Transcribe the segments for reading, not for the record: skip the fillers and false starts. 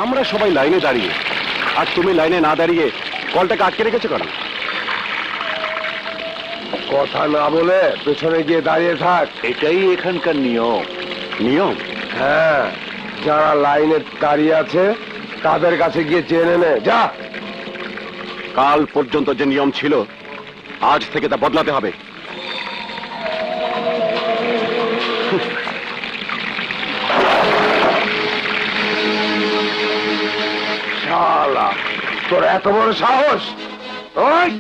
আমরা সবাই লাইনে দাঁড়িয়ে, আর তুমি লাইনে না দাঁড়িয়ে কলটাকে আটকে রেখেছো কেন? কথা না বলে পেছনে গিয়ে দাঁড়িয়ে থাক, এটাই এখানকার নিয়ম। নিয়ম? হ্যাঁ, যারা লাইনে দাঁড়িয়ে আছে তাদের কাছে গিয়ে জেনে নে। যা। কাল পর্যন্ত যে নিয়ম ছিল, আজ থেকে তা বদলাতে হবে। শালা, তোর এত বড় সাহস! ওই!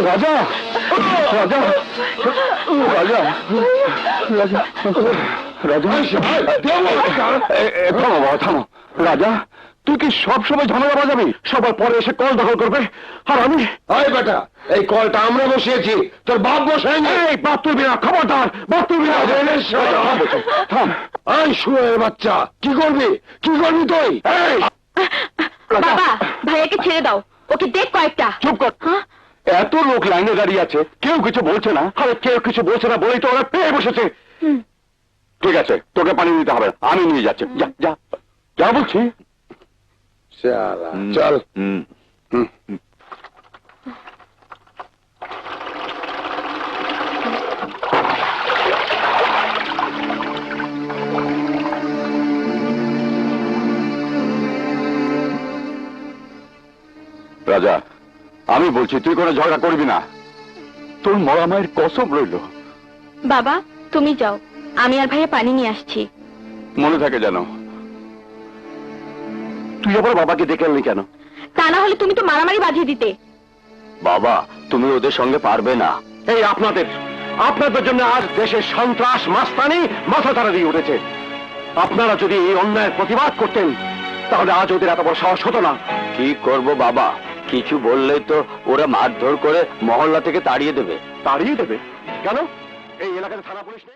রাজা, রাজা, রাজা, রাজা, রাজা, থামো। রাজা, তুই কি সব সময় ঝামেলা বাজাবি? সবার পরে এসে কল দখল করবে, আর আমি? আয় বেটা, এই কলটা আমরা বসিয়েছি, তোর বাপ বসায়নি। এই বাপ তুলবি না, খবরদার, বাপ তুলবি না। থাম। আয় শুয়ে বাচ্চা, কি করবি? কি করবি তুই? এই বাবা, ভাইয়াকে ছেড়ে দাও, ওকে দেখ কয়েকটা। চুপ কর। এত লোক লাইনে দাঁড়িয়ে আছে, কেউ কিছু বলছে না। আরে কেউ কিছু বলছে না বলেই তো ওরা পেয়ে বসেছে। ঠিক আছে, তোকে পানি দিতে হবে, আমি নিয়ে যাচ্ছি। যা যা যা বলছি। চল। রাজা, আমি বলছি তুই কোনো ঝগড়া করবি না। তোর মরা মায়ের কসম রইল। বাবা, তুমি যাও, আমি আর ভাইয়া পানি নিয়ে আসছি। মনে থাকে যেন। তুই আবার বাবাকে ডেকে আনলি কেন? তা না হলে তুমি তো মারামারি বাজিয়ে দিতে। বাবা, তুমি ওদের সঙ্গে পারবে না। এই আপনাদের জন্য আজ দেশের সন্ত্রাস মাস্তানি মাথা তারা দিয়ে উঠেছে। আপনারা যদি এই অন্যায়ের প্রতিবাদ করতেন, তাহলে আজ ওদের এত বড় সাহস হতো না। কি করব বাবা, কিছু বললেই তো ওরা মারধর করে মহল্লা থেকে তাড়িয়ে দেবে। তাড়িয়ে দেবে? কেন? এই এলাকাতে থানা পুলিশ নেই?